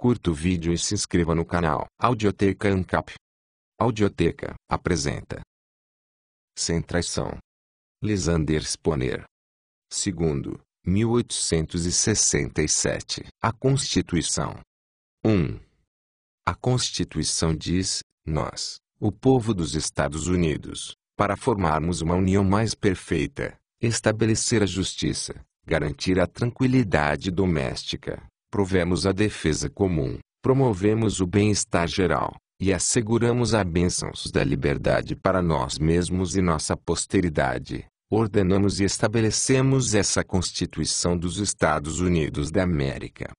curta o vídeo e se inscreva no canal. Audioteca ANCAP. Audioteca apresenta Sem Traição. Lysander Spooner. Segundo, 1867. A Constituição. 1. A Constituição diz: nós, o povo dos Estados Unidos, para formarmos uma união mais perfeita, estabelecer a justiça, garantir a tranquilidade doméstica, provemos a defesa comum, promovemos o bem-estar geral, e asseguramos as bênçãos da liberdade para nós mesmos e nossa posteridade. Ordenamos e estabelecemos essa Constituição dos Estados Unidos da América.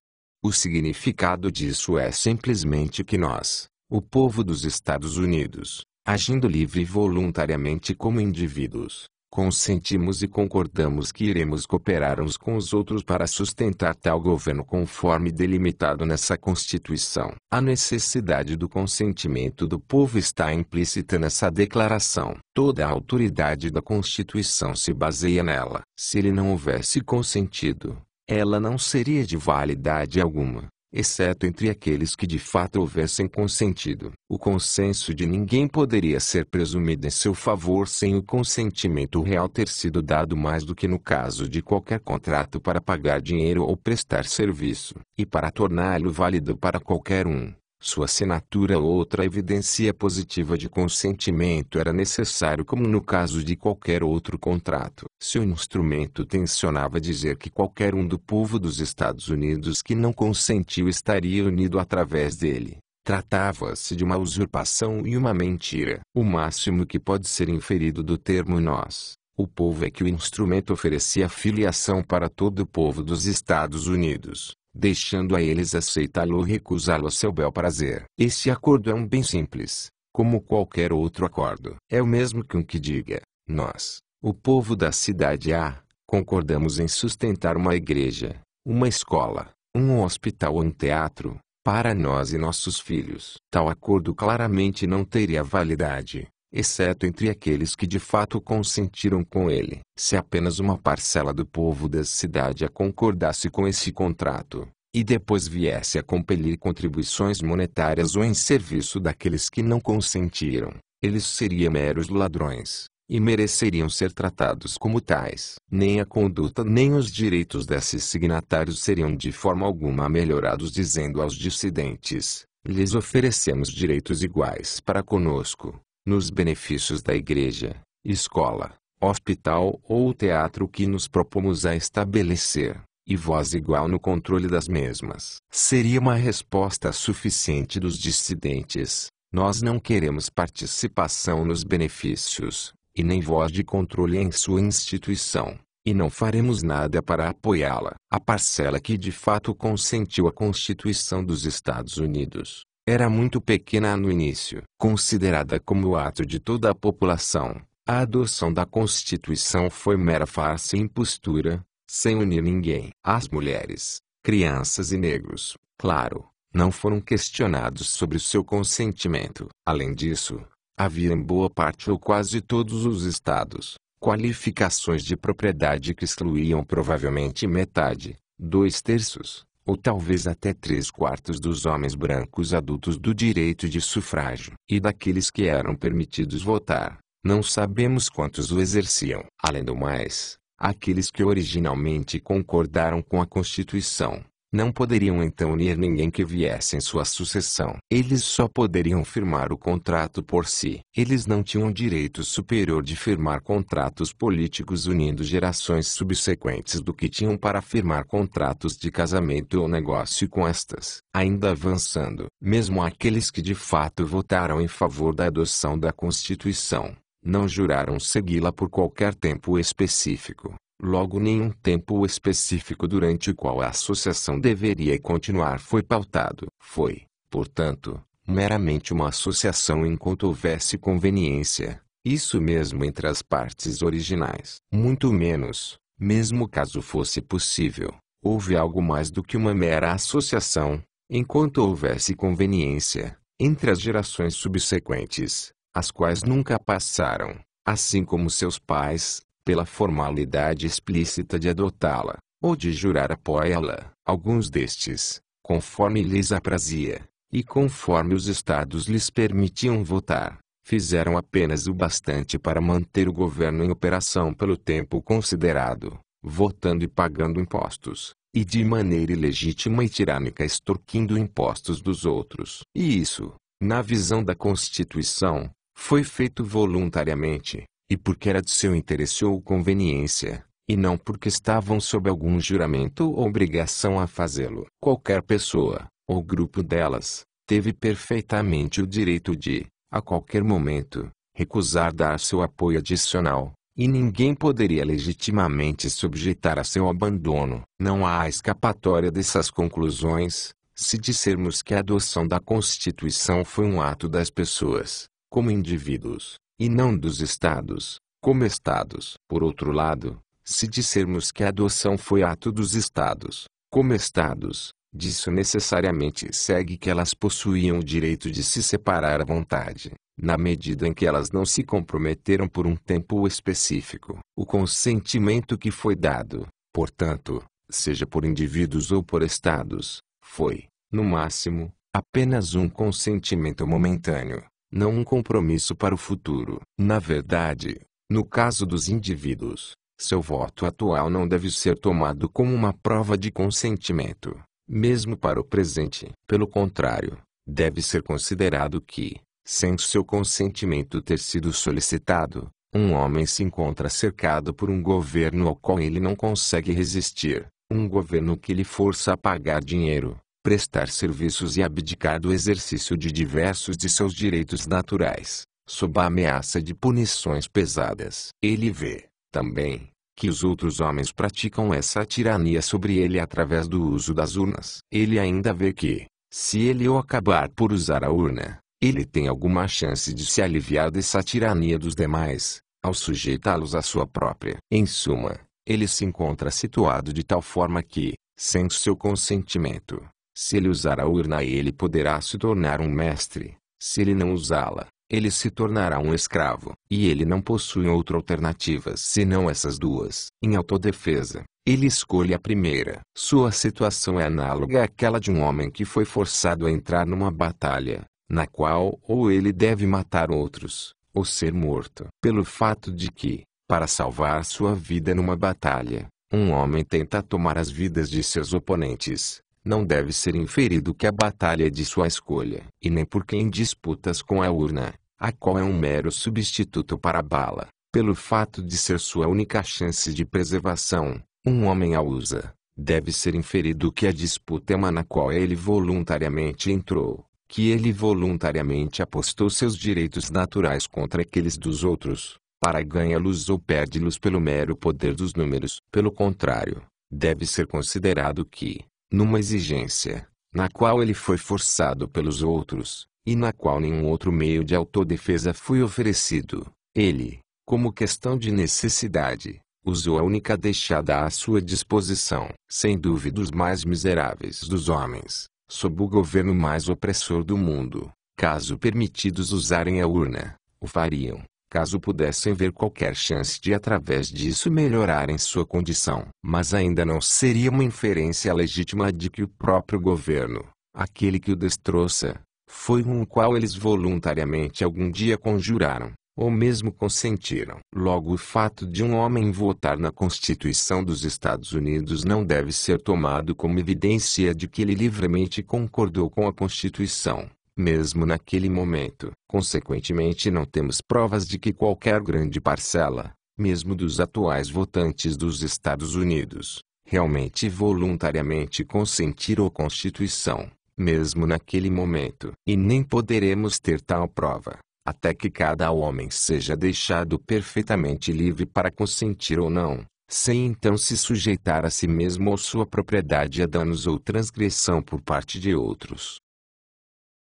O significado disso é simplesmente que nós, o povo dos Estados Unidos, agindo livre e voluntariamente como indivíduos, consentimos e concordamos que iremos cooperar uns com os outros para sustentar tal governo conforme delimitado nessa Constituição. A necessidade do consentimento do povo está implícita nessa declaração. Toda a autoridade da Constituição se baseia nela. Se ele não houvesse consentido, ela não seria de validade alguma, exceto entre aqueles que de fato houvessem consentido. O consenso de ninguém poderia ser presumido em seu favor sem o consentimento real ter sido dado, mais do que no caso de qualquer contrato para pagar dinheiro ou prestar serviço. E para torná-lo válido para qualquer um, sua assinatura ou outra evidência positiva de consentimento era necessário, como no caso de qualquer outro contrato. Se o instrumento tensionava dizer que qualquer um do povo dos Estados Unidos que não consentiu estaria unido através dele, tratava-se de uma usurpação e uma mentira. O máximo que pode ser inferido do termo nós, o povo, é que o instrumento oferecia filiação para todo o povo dos Estados Unidos, deixando a eles aceitá-lo ou recusá-lo a seu bel prazer. Esse acordo é bem simples, como qualquer outro acordo. É o mesmo que um que diga: nós, o povo da cidade A, concordamos em sustentar uma igreja, uma escola, um hospital ou um teatro, para nós e nossos filhos. Tal acordo claramente não teria validade, exceto entre aqueles que de fato consentiram com ele. Se apenas uma parcela do povo da cidade a concordasse com esse contrato, e depois viesse a compelir contribuições monetárias ou em serviço daqueles que não consentiram, eles seriam meros ladrões, e mereceriam ser tratados como tais. Nem a conduta nem os direitos desses signatários seriam de forma alguma melhorados, dizendo aos dissidentes: lhes oferecemos direitos iguais para conosco, nos benefícios da igreja, escola, hospital ou teatro que nos propomos a estabelecer, e voz igual no controle das mesmas. Seria uma resposta suficiente dos dissidentes: nós não queremos participação nos benefícios, e nem voz de controle em sua instituição, e não faremos nada para apoiá-la. A parcela que de fato consentiu à Constituição dos Estados Unidos era muito pequena no início. Considerada como o ato de toda a população, a adoção da Constituição foi mera farsa e impostura, sem unir ninguém. As mulheres, crianças e negros, claro, não foram questionados sobre o seu consentimento. Além disso, havia em boa parte ou quase todos os estados, qualificações de propriedade que excluíam provavelmente metade, 2/3, ou talvez até 3/4 dos homens brancos adultos do direito de sufrágio. E daqueles que eram permitidos votar, não sabemos quantos o exerciam. Além do mais, aqueles que originalmente concordaram com a Constituição, não poderiam então unir ninguém que viesse em sua sucessão. Eles só poderiam firmar o contrato por si. Eles não tinham direito superior de firmar contratos políticos unindo gerações subsequentes do que tinham para firmar contratos de casamento ou negócio com estas. Ainda avançando, mesmo aqueles que de fato votaram em favor da adoção da Constituição, não juraram segui-la por qualquer tempo específico. Logo, nenhum tempo específico durante o qual a associação deveria continuar foi pautado. Foi, portanto, meramente uma associação enquanto houvesse conveniência, isso mesmo entre as partes originais. Muito menos, mesmo caso fosse possível, houve algo mais do que uma mera associação, enquanto houvesse conveniência, entre as gerações subsequentes, as quais nunca passaram, assim como seus pais, pela formalidade explícita de adotá-la, ou de jurar apoiá-la. Alguns destes, conforme lhes aprazia, e conforme os estados lhes permitiam votar, fizeram apenas o bastante para manter o governo em operação pelo tempo considerado, votando e pagando impostos, e de maneira ilegítima e tirânica extorquindo impostos dos outros. E isso, na visão da Constituição, foi feito voluntariamente, e porque era de seu interesse ou conveniência, e não porque estavam sob algum juramento ou obrigação a fazê-lo. Qualquer pessoa, ou grupo delas, teve perfeitamente o direito de, a qualquer momento, recusar dar seu apoio adicional, e ninguém poderia legitimamente se subjeitar a seu abandono. Não há escapatória dessas conclusões, se dissermos que a adoção da Constituição foi um ato das pessoas, como indivíduos, e não dos estados, como estados. Por outro lado, se dissermos que a adoção foi ato dos estados, como estados, disso necessariamente segue que elas possuíam o direito de se separar à vontade, na medida em que elas não se comprometeram por um tempo específico. O consentimento que foi dado, portanto, seja por indivíduos ou por estados, foi, no máximo, apenas um consentimento momentâneo, não um compromisso para o futuro. Na verdade, no caso dos indivíduos, seu voto atual não deve ser tomado como uma prova de consentimento, mesmo para o presente. Pelo contrário, deve ser considerado que, sem seu consentimento ter sido solicitado, um homem se encontra cercado por um governo ao qual ele não consegue resistir, um governo que lhe força a pagar dinheiro, prestar serviços e abdicar do exercício de diversos de seus direitos naturais, sob a ameaça de punições pesadas. Ele vê, também, que os outros homens praticam essa tirania sobre ele através do uso das urnas. Ele ainda vê que, se ele ou acabar por usar a urna, ele tem alguma chance de se aliviar dessa tirania dos demais, ao sujeitá-los à sua própria. Em suma, ele se encontra situado de tal forma que, sem seu consentimento, se ele usar a urna ele poderá se tornar um mestre, se ele não usá-la, ele se tornará um escravo, e ele não possui outra alternativa senão essas duas. Em autodefesa, ele escolhe a primeira. Sua situação é análoga àquela de um homem que foi forçado a entrar numa batalha, na qual ou ele deve matar outros, ou ser morto. Pelo fato de que, para salvar sua vida numa batalha, um homem tenta tomar as vidas de seus oponentes, não deve ser inferido que a batalha é de sua escolha, e nem porque em disputas com a urna, a qual é um mero substituto para a bala, pelo fato de ser sua única chance de preservação, um homem a usa, deve ser inferido que a disputa é uma na qual ele voluntariamente entrou, que ele voluntariamente apostou seus direitos naturais contra aqueles dos outros, para ganhá-los ou perde-los pelo mero poder dos números. Pelo contrário, deve ser considerado que, numa exigência, na qual ele foi forçado pelos outros, e na qual nenhum outro meio de autodefesa foi oferecido, ele, como questão de necessidade, usou a única deixada à sua disposição. Sem dúvida os mais miseráveis dos homens, sob o governo mais opressor do mundo, caso permitidos usarem a urna, o fariam, caso pudessem ver qualquer chance de através disso melhorarem sua condição. Mas ainda não seria uma inferência legítima de que o próprio governo, aquele que o destroça, foi com o qual eles voluntariamente algum dia conjuraram, ou mesmo consentiram. Logo o fato de um homem votar na Constituição dos Estados Unidos não deve ser tomado como evidência de que ele livremente concordou com a Constituição, mesmo naquele momento. Consequentemente não temos provas de que qualquer grande parcela, mesmo dos atuais votantes dos Estados Unidos, realmente e voluntariamente consentiram à Constituição, mesmo naquele momento. E nem poderemos ter tal prova, até que cada homem seja deixado perfeitamente livre para consentir ou não, sem então se sujeitar a si mesmo ou sua propriedade a danos ou transgressão por parte de outros.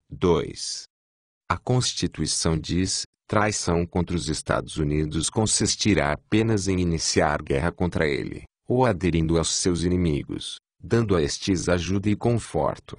2. A Constituição diz: traição contra os Estados Unidos consistirá apenas em iniciar guerra contra ele, ou aderindo aos seus inimigos, dando a estes ajuda e conforto.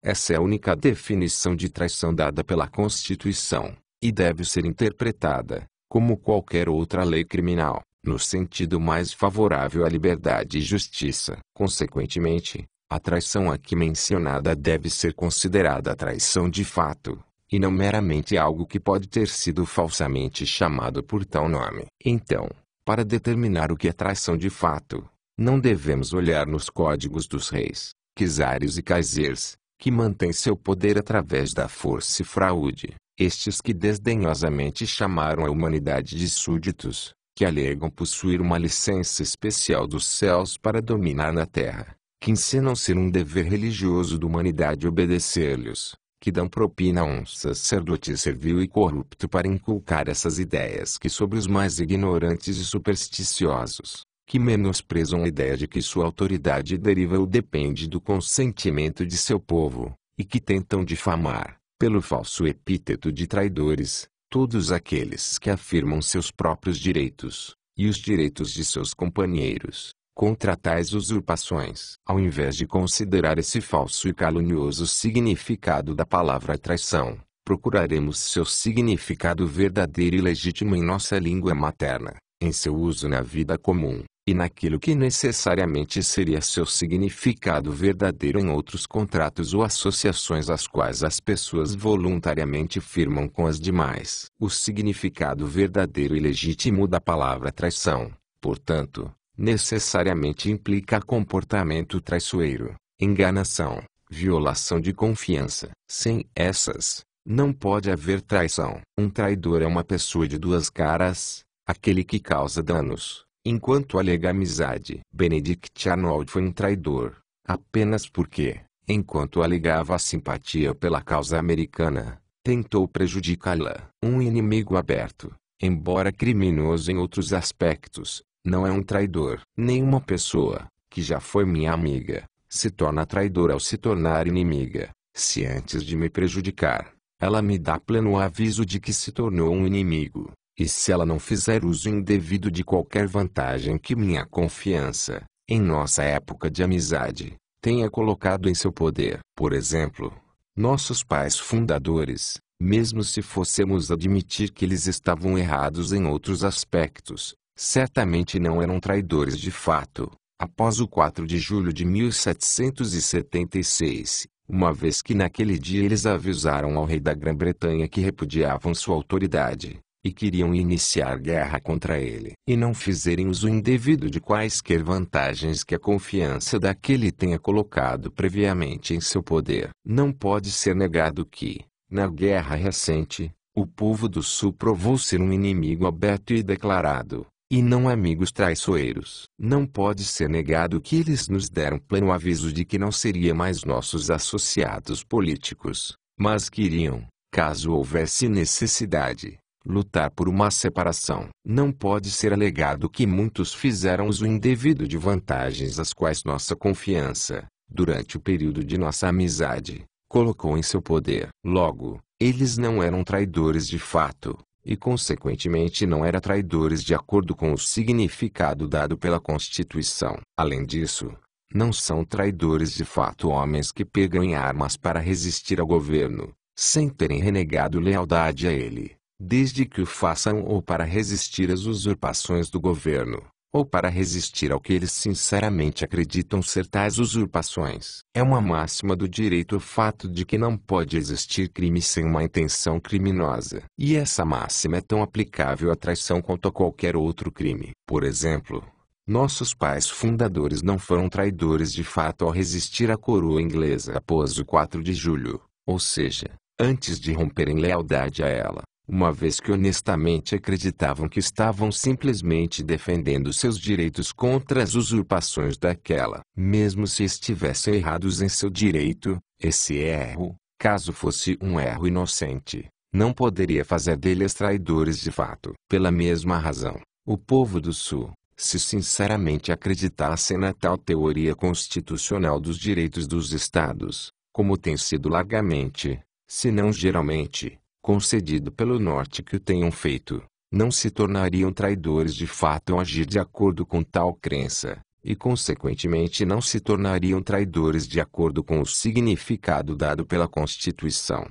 Essa é a única definição de traição dada pela Constituição, e deve ser interpretada, como qualquer outra lei criminal, no sentido mais favorável à liberdade e justiça. Consequentemente, A traição aqui mencionada deve ser considerada traição de fato, e não meramente algo que pode ter sido falsamente chamado por tal nome. Então, para determinar o que é traição de fato, não devemos olhar nos códigos dos reis, czares e kaisers, que mantêm seu poder através da força e fraude, estes que desdenhosamente chamaram a humanidade de súditos, que alegam possuir uma licença especial dos céus para dominar na terra, que ensinam ser um dever religioso da humanidade obedecer-lhes, que dão propina a um sacerdote servil e corrupto para inculcar essas ideias que sobre os mais ignorantes e supersticiosos, que menosprezam a ideia de que sua autoridade deriva ou depende do consentimento de seu povo, e que tentam difamar, pelo falso epíteto de traidores, todos aqueles que afirmam seus próprios direitos, e os direitos de seus companheiros, contra tais usurpações. Ao invés de considerar esse falso e calunioso significado da palavra traição, procuraremos seu significado verdadeiro e legítimo em nossa língua materna, em seu uso na vida comum, e naquilo que necessariamente seria seu significado verdadeiro em outros contratos ou associações às quais as pessoas voluntariamente firmam com as demais. O significado verdadeiro e legítimo da palavra traição, portanto, necessariamente implica comportamento traiçoeiro, enganação, violação de confiança. Sem essas, não pode haver traição. Um traidor é uma pessoa de duas caras, aquele que causa danos, enquanto alega amizade. Benedict Arnold foi um traidor, apenas porque, enquanto alegava a simpatia pela causa americana, tentou prejudicá-la. Um inimigo aberto, embora criminoso em outros aspectos, não é um traidor. Nenhuma pessoa, que já foi minha amiga, se torna traidora ao se tornar inimiga, se antes de me prejudicar, ela me dá pleno aviso de que se tornou um inimigo, e se ela não fizer uso indevido de qualquer vantagem que minha confiança, em nossa época de amizade, tenha colocado em seu poder. Por exemplo, nossos pais fundadores, mesmo se fôssemos admitir que eles estavam errados em outros aspectos, certamente não eram traidores de fato, após o 4 de julho de 1776, uma vez que naquele dia eles avisaram ao rei da Grã-Bretanha que repudiavam sua autoridade, e queriam iniciar guerra contra ele, e não fizerem uso indevido de quaisquer vantagens que a confiança daquele tenha colocado previamente em seu poder. Não pode ser negado que, na guerra recente, o povo do Sul provou ser um inimigo aberto e declarado, e não amigos traiçoeiros. Não pode ser negado que eles nos deram pleno aviso de que não seriam mais nossos associados políticos, mas queriam, caso houvesse necessidade, lutar por uma separação. Não pode ser alegado que muitos fizeram uso indevido de vantagens às quais nossa confiança, durante o período de nossa amizade, colocou em seu poder. Logo, eles não eram traidores de fato, e consequentemente não eram traidores de acordo com o significado dado pela Constituição. Além disso, não são traidores de fato homens que pegam em armas para resistir ao governo, sem terem renegado lealdade a ele, desde que o façam ou para resistir às usurpações do governo, ou para resistir ao que eles sinceramente acreditam ser tais usurpações. É uma máxima do direito o fato de que não pode existir crime sem uma intenção criminosa. E essa máxima é tão aplicável à traição quanto a qualquer outro crime. Por exemplo, nossos pais fundadores não foram traidores de fato ao resistir à coroa inglesa após o 4 de julho, ou seja, antes de romperem lealdade a ela, uma vez que honestamente acreditavam que estavam simplesmente defendendo seus direitos contra as usurpações daquela. Mesmo se estivessem errados em seu direito, esse erro, caso fosse um erro inocente, não poderia fazer deles traidores de fato. Pela mesma razão, o povo do Sul, se sinceramente acreditassem na tal teoria constitucional dos direitos dos Estados, como tem sido largamente, se não geralmente, concedido pelo Norte que o tenham feito, não se tornariam traidores de fato ao agir de acordo com tal crença, e consequentemente não se tornariam traidores de acordo com o significado dado pela Constituição.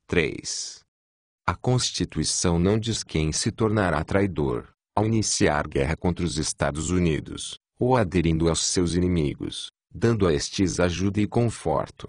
3. A Constituição não diz quem se tornará traidor, ao iniciar guerra contra os Estados Unidos, ou aderindo aos seus inimigos, dando a estes ajuda e conforto.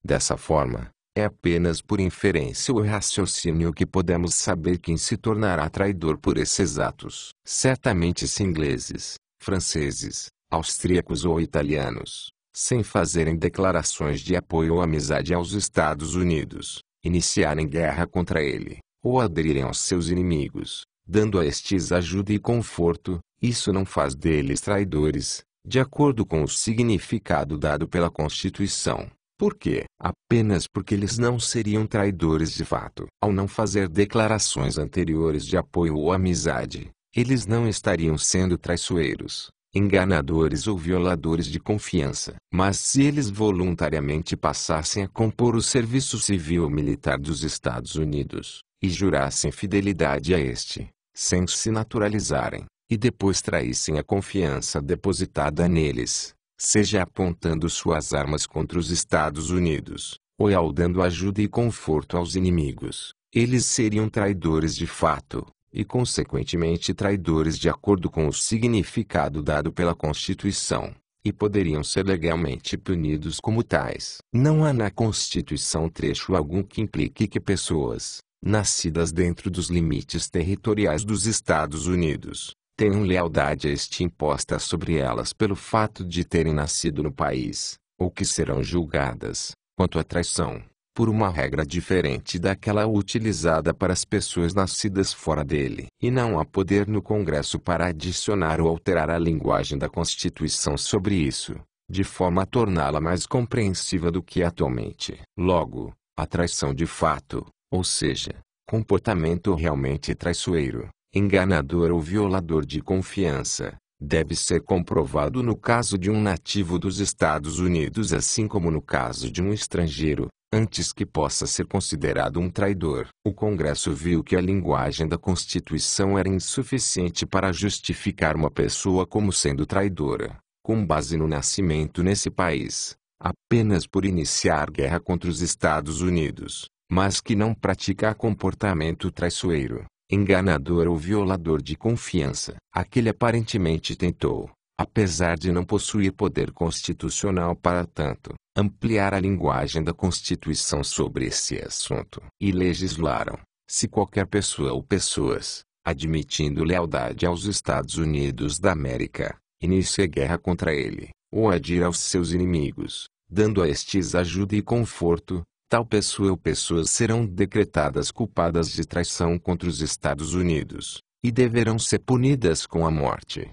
Dessa forma, é apenas por inferência ou raciocínio que podemos saber quem se tornará traidor por esses atos. Certamente se ingleses, franceses, austríacos ou italianos, sem fazerem declarações de apoio ou amizade aos Estados Unidos, iniciarem guerra contra ele, ou aderirem aos seus inimigos, dando a estes ajuda e conforto, isso não faz deles traidores, de acordo com o significado dado pela Constituição. Por quê? Apenas porque eles não seriam traidores de fato. Ao não fazer declarações anteriores de apoio ou amizade, eles não estariam sendo traiçoeiros, enganadores ou violadores de confiança. Mas se eles voluntariamente passassem a compor o serviço civil ou militar dos Estados Unidos, e jurassem fidelidade a este, sem se naturalizarem, e depois traíssem a confiança depositada neles, seja apontando suas armas contra os Estados Unidos, ou dando ajuda e conforto aos inimigos, eles seriam traidores de fato, e consequentemente traidores de acordo com o significado dado pela Constituição, e poderiam ser legalmente punidos como tais. Não há na Constituição trecho algum que implique que pessoas, nascidas dentro dos limites territoriais dos Estados Unidos, tenham lealdade a este imposta sobre elas pelo fato de terem nascido no país, ou que serão julgadas, quanto à traição, por uma regra diferente daquela utilizada para as pessoas nascidas fora dele. E não há poder no Congresso para adicionar ou alterar a linguagem da Constituição sobre isso, de forma a torná-la mais compreensiva do que atualmente. Logo, a traição de fato, ou seja, comportamento realmente traiçoeiro, enganador ou violador de confiança, deve ser comprovado no caso de um nativo dos Estados Unidos assim como no caso de um estrangeiro, antes que possa ser considerado um traidor. O Congresso viu que a linguagem da Constituição era insuficiente para justificar uma pessoa como sendo traidora, com base no nascimento nesse país, apenas por iniciar guerra contra os Estados Unidos, mas que não praticar comportamento traiçoeiro, enganador ou violador de confiança. Aquele aparentemente tentou, apesar de não possuir poder constitucional para tanto, ampliar a linguagem da Constituição sobre esse assunto. E legislaram, se qualquer pessoa ou pessoas, admitindo lealdade aos Estados Unidos da América, inicia guerra contra ele, ou adira aos seus inimigos, dando a estes ajuda e conforto, tal pessoa ou pessoas serão decretadas culpadas de traição contra os Estados Unidos, e deverão ser punidas com a morte.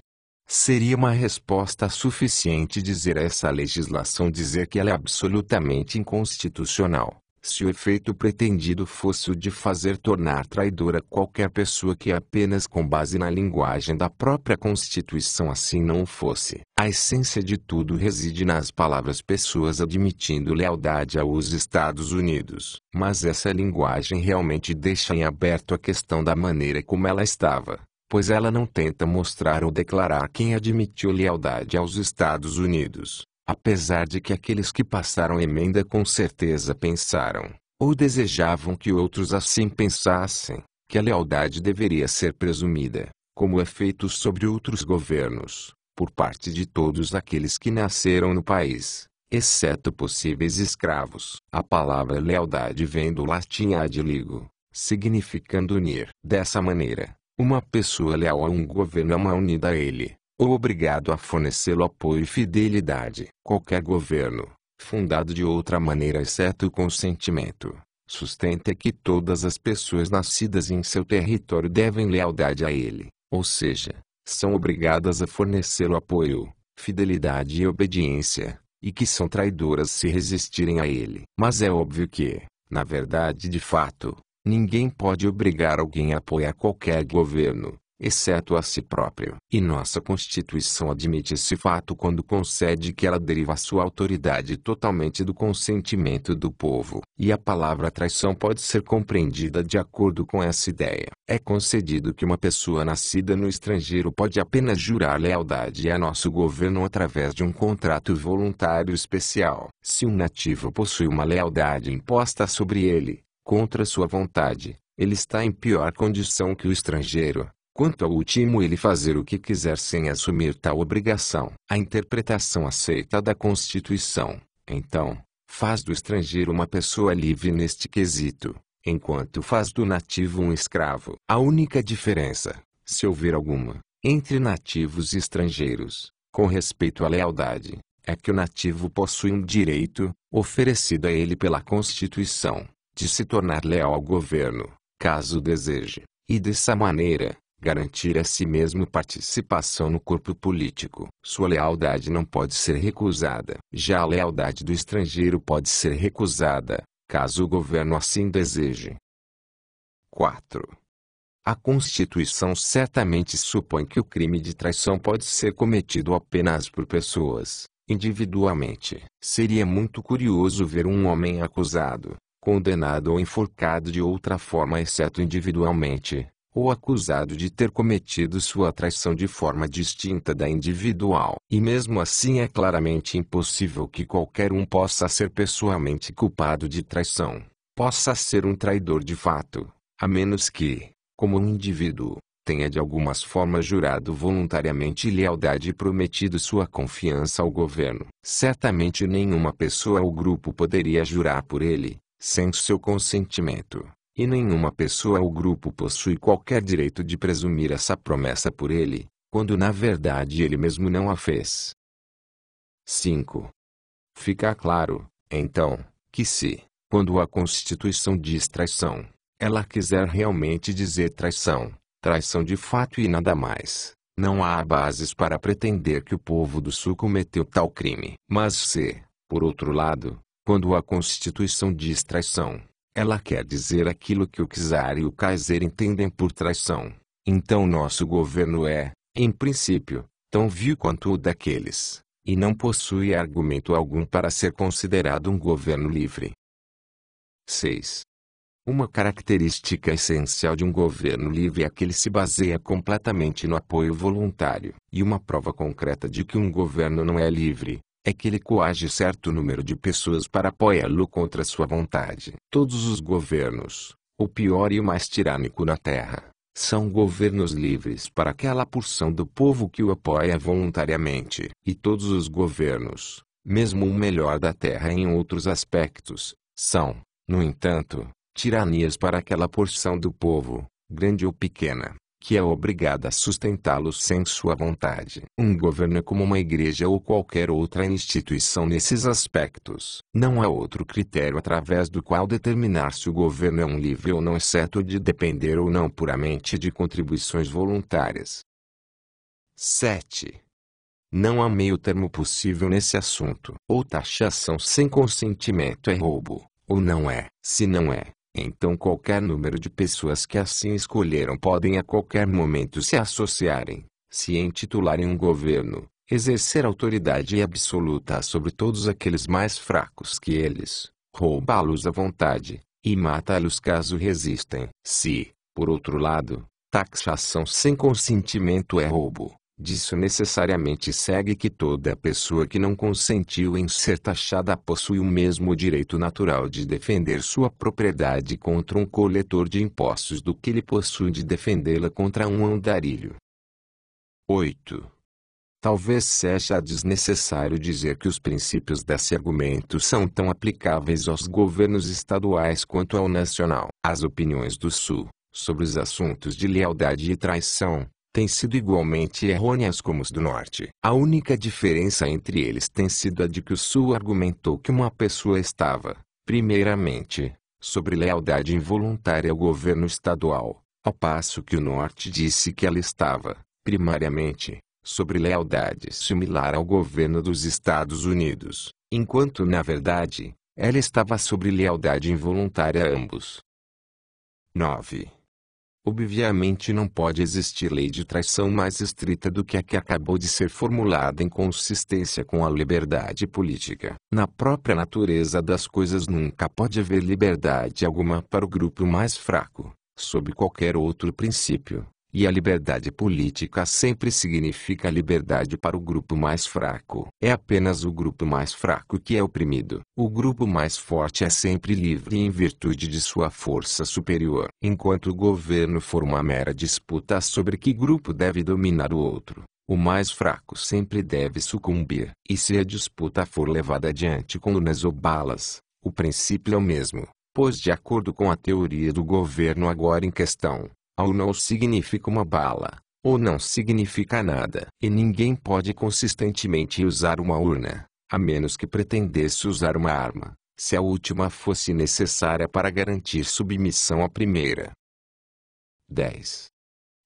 Seria uma resposta suficiente dizer a essa legislação que ela é absolutamente inconstitucional, se o efeito pretendido fosse o de fazer tornar traidora qualquer pessoa que apenas com base na linguagem da própria Constituição assim não fosse. A essência de tudo reside nas palavras pessoas admitindo lealdade aos Estados Unidos. Mas essa linguagem realmente deixa em aberto a questão da maneira como ela estava, pois ela não tenta mostrar ou declarar quem admitiu lealdade aos Estados Unidos. Apesar de que aqueles que passaram emenda com certeza pensaram, ou desejavam que outros assim pensassem, que a lealdade deveria ser presumida, como é feito sobre outros governos, por parte de todos aqueles que nasceram no país, exceto possíveis escravos. A palavra lealdade vem do latim ad ligo, significando unir. Dessa maneira, uma pessoa leal a um governo é uma unida a ele, ou obrigado a fornecê-lo apoio e fidelidade. Qualquer governo, fundado de outra maneira exceto o consentimento, sustenta que todas as pessoas nascidas em seu território devem lealdade a ele, ou seja, são obrigadas a fornecê-lo apoio, fidelidade e obediência, e que são traidoras se resistirem a ele. Mas é óbvio que, na verdade de fato, ninguém pode obrigar alguém a apoiar qualquer governo, exceto a si próprio. E nossa Constituição admite esse fato quando concede que ela deriva sua autoridade totalmente do consentimento do povo. E a palavra traição pode ser compreendida de acordo com essa ideia. É concedido que uma pessoa nascida no estrangeiro pode apenas jurar lealdade a nosso governo através de um contrato voluntário especial. Se um nativo possui uma lealdade imposta sobre ele, contra sua vontade, ele está em pior condição que o estrangeiro, Quanto ao último, ele fazer o que quiser sem assumir tal obrigação. A interpretação aceita da Constituição, então, faz do estrangeiro uma pessoa livre neste quesito, enquanto faz do nativo um escravo. A única diferença, se houver alguma, entre nativos e estrangeiros, com respeito à lealdade, é que o nativo possui um direito, oferecido a ele pela Constituição, de se tornar leal ao governo, caso deseje, e dessa maneira, garantir a si mesmo participação no corpo político. Sua lealdade não pode ser recusada. Já a lealdade do estrangeiro pode ser recusada, caso o governo assim deseje. 4. A Constituição certamente supõe que o crime de traição pode ser cometido apenas por pessoas, individualmente. Seria muito curioso ver um homem acusado, condenado ou enforcado de outra forma exceto individualmente, ou acusado de ter cometido sua traição de forma distinta da individual. E mesmo assim é claramente impossível que qualquer um possa ser pessoalmente culpado de traição, possa ser um traidor de fato, a menos que, como um indivíduo, tenha de algumas formas jurado voluntariamente lealdade e prometido sua confiança ao governo. Certamente nenhuma pessoa ou grupo poderia jurar por ele, sem seu consentimento. E nenhuma pessoa ou grupo possui qualquer direito de presumir essa promessa por ele, quando na verdade ele mesmo não a fez. 5. Fica claro, então, que se, quando a Constituição diz traição, ela quiser realmente dizer traição, traição de fato e nada mais, não há bases para pretender que o povo do Sul cometeu tal crime. Mas se, por outro lado, quando a Constituição diz traição, ela quer dizer aquilo que o czar e o Kaiser entendem por traição, então nosso governo é, em princípio, tão vil quanto o daqueles, e não possui argumento algum para ser considerado um governo livre. 6. Uma característica essencial de um governo livre é que ele se baseia completamente no apoio voluntário. E uma prova concreta de que um governo não é livre é que ele coage certo número de pessoas para apoiá-lo contra sua vontade. Todos os governos, o pior e o mais tirânico na Terra, são governos livres para aquela porção do povo que o apoia voluntariamente. E todos os governos, mesmo o melhor da Terra em outros aspectos, são, no entanto, tiranias para aquela porção do povo, grande ou pequena, que é obrigada a sustentá-los sem sua vontade. Um governo é como uma igreja ou qualquer outra instituição nesses aspectos. Não há outro critério através do qual determinar se o governo é um livre ou não, exceto de depender ou não puramente de contribuições voluntárias. 7. Não há meio termo possível nesse assunto. Ou taxação sem consentimento é roubo, ou não é. Se não é, então qualquer número de pessoas que assim escolheram podem a qualquer momento se associarem, se intitularem um governo, exercer autoridade absoluta sobre todos aqueles mais fracos que eles, roubá-los à vontade, e matá-los caso resistem. Se, por outro lado, taxação sem consentimento é roubo, disso necessariamente segue que toda pessoa que não consentiu em ser taxada possui o mesmo direito natural de defender sua propriedade contra um coletor de impostos do que ele possui de defendê-la contra um andarilho. 8. Talvez seja desnecessário dizer que os princípios desse argumento são tão aplicáveis aos governos estaduais quanto ao nacional. As opiniões do Sul, sobre os assuntos de lealdade e traição, têm sido igualmente errôneas como os do Norte. A única diferença entre eles tem sido a de que o Sul argumentou que uma pessoa estava, primeiramente, sobre lealdade involuntária ao governo estadual, ao passo que o Norte disse que ela estava, primariamente, sobre lealdade similar ao governo dos Estados Unidos, enquanto na verdade, ela estava sobre lealdade involuntária a ambos. 9. Obviamente não pode existir lei de traição mais estrita do que a que acabou de ser formulada em consistência com a liberdade política. Na própria natureza das coisas nunca pode haver liberdade alguma para o grupo mais fraco, sob qualquer outro princípio, E a liberdade política sempre significa liberdade para o grupo mais fraco. É apenas o grupo mais fraco que é oprimido. O grupo mais forte é sempre livre em virtude de sua força superior. Enquanto o governo for uma mera disputa sobre que grupo deve dominar o outro, o mais fraco sempre deve sucumbir. E se a disputa for levada adiante com urnas ou balas, o princípio é o mesmo, pois de acordo com a teoria do governo agora em questão, ou não significa uma bala, ou não significa nada. E ninguém pode consistentemente usar uma urna, a menos que pretendesse usar uma arma, se a última fosse necessária para garantir submissão à primeira. 10.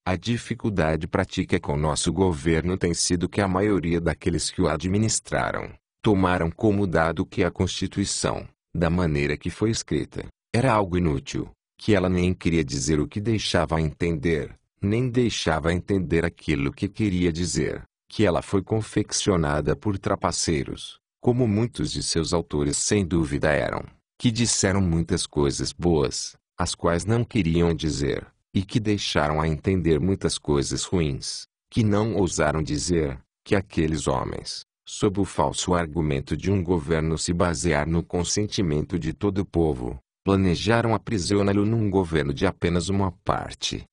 A dificuldade prática com nosso governo tem sido que a maioria daqueles que o administraram, tomaram como dado que a Constituição, da maneira que foi escrita, era algo inútil, que ela nem queria dizer o que deixava a entender, nem deixava entender aquilo que queria dizer, que ela foi confeccionada por trapaceiros, como muitos de seus autores sem dúvida eram, que disseram muitas coisas boas, as quais não queriam dizer, e que deixaram a entender muitas coisas ruins, que não ousaram dizer, que aqueles homens, sob o falso argumento de um governo se basear no consentimento de todo o povo, planejaram aprisioná-lo num governo de apenas uma parte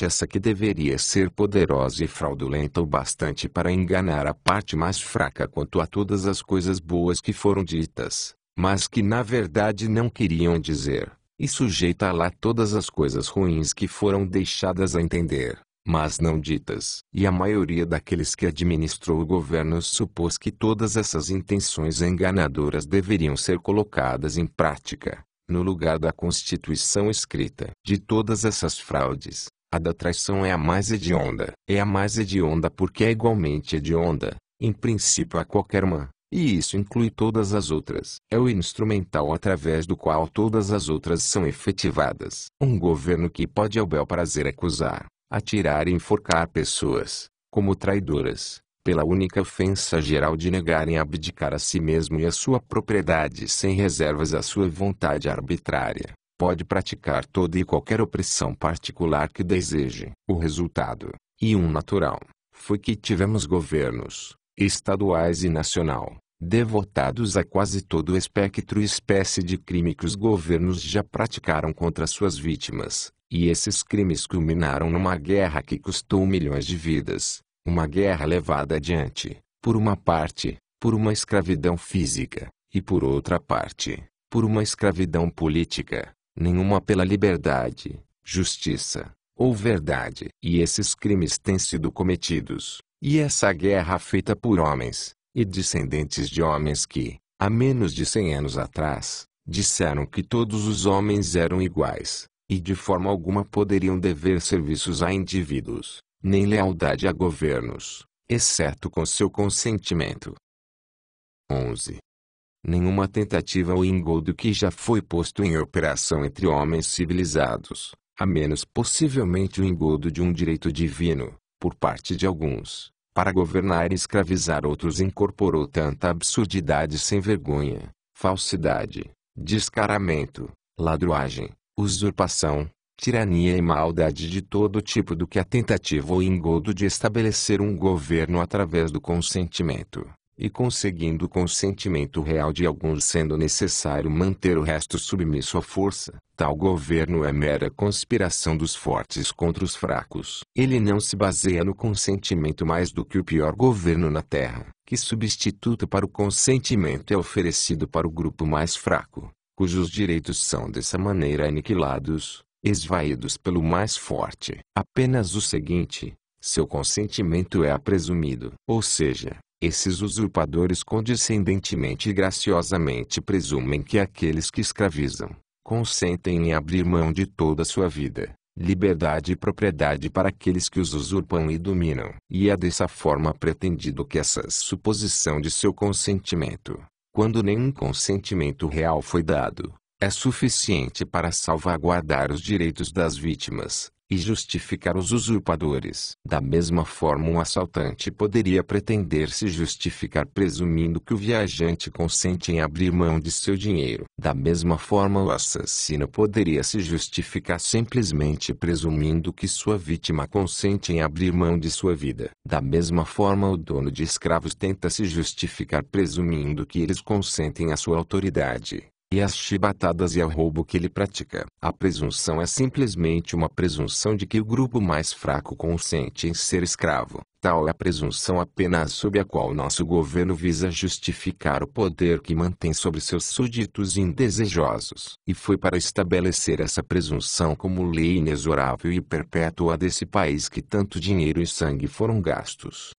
essa que deveria ser poderosa e fraudulenta o bastante para enganar a parte mais fraca quanto a todas as coisas boas que foram ditas, mas que na verdade não queriam dizer, e sujeita a lá todas as coisas ruins que foram deixadas a entender, mas não ditas. E a maioria daqueles que administrou o governo supôs que todas essas intenções enganadoras deveriam ser colocadas em prática, no lugar da Constituição escrita. De todas essas fraudes, a da traição é a mais hedionda. É a mais hedionda porque é igualmente hedionda, em princípio a qualquer uma, e isso inclui todas as outras. É o instrumental através do qual todas as outras são efetivadas. Um governo que pode ao bel prazer acusar, atirar e enforcar pessoas, como traidoras, pela única ofensa geral de negarem abdicar a si mesmo e a sua propriedade sem reservas à sua vontade arbitrária, pode praticar toda e qualquer opressão particular que deseje. O resultado, e um natural, foi que tivemos governos, estaduais e nacional, devotados a quase todo o espectro e espécie de crime que os governos já praticaram contra suas vítimas, e esses crimes culminaram numa guerra que custou milhões de vidas, uma guerra levada adiante, por uma parte, por uma escravidão física, e por outra parte, por uma escravidão política, nenhuma pela liberdade, justiça, ou verdade. E esses crimes têm sido cometidos, e essa guerra feita por homens, e descendentes de homens que, há menos de 100 anos atrás, disseram que todos os homens eram iguais, e de forma alguma poderiam dever serviços a indivíduos, nem lealdade a governos, exceto com seu consentimento. 11. Nenhuma tentativa ou engodo que já foi posto em operação entre homens civilizados, a menos possivelmente o engodo de um direito divino, por parte de alguns, para governar e escravizar outros incorporou tanta absurdidade sem vergonha, falsidade, descaramento, ladruagem, usurpação, tirania e maldade de todo tipo do que a tentativa ou engodo de estabelecer um governo através do consentimento, e conseguindo o consentimento real de alguns sendo necessário manter o resto submisso à força. Tal governo é mera conspiração dos fortes contra os fracos. Ele não se baseia no consentimento mais do que o pior governo na terra. Que substituto para o consentimento é oferecido para o grupo mais fraco, cujos direitos são dessa maneira aniquilados, esvaídos pelo mais forte. Apenas o seguinte: seu consentimento é presumido. Ou seja, esses usurpadores condescendentemente e graciosamente presumem que aqueles que escravizam, consentem em abrir mão de toda a sua vida, liberdade e propriedade para aqueles que os usurpam e dominam. E é dessa forma pretendido que essa suposição de seu consentimento, quando nenhum consentimento real foi dado, é suficiente para salvaguardar os direitos das vítimas, e justificar os usurpadores. Da mesma forma, um assaltante poderia pretender se justificar presumindo que o viajante consente em abrir mão de seu dinheiro. Da mesma forma, o assassino poderia se justificar simplesmente presumindo que sua vítima consente em abrir mão de sua vida. Da mesma forma, o dono de escravos tenta se justificar presumindo que eles consentem à sua autoridade e às chibatadas e ao roubo que ele pratica. A presunção é simplesmente uma presunção de que o grupo mais fraco consente em ser escravo. Tal é a presunção apenas sob a qual nosso governo visa justificar o poder que mantém sobre seus súditos indesejosos. E foi para estabelecer essa presunção como lei inexorável e perpétua desse país que tanto dinheiro e sangue foram gastos.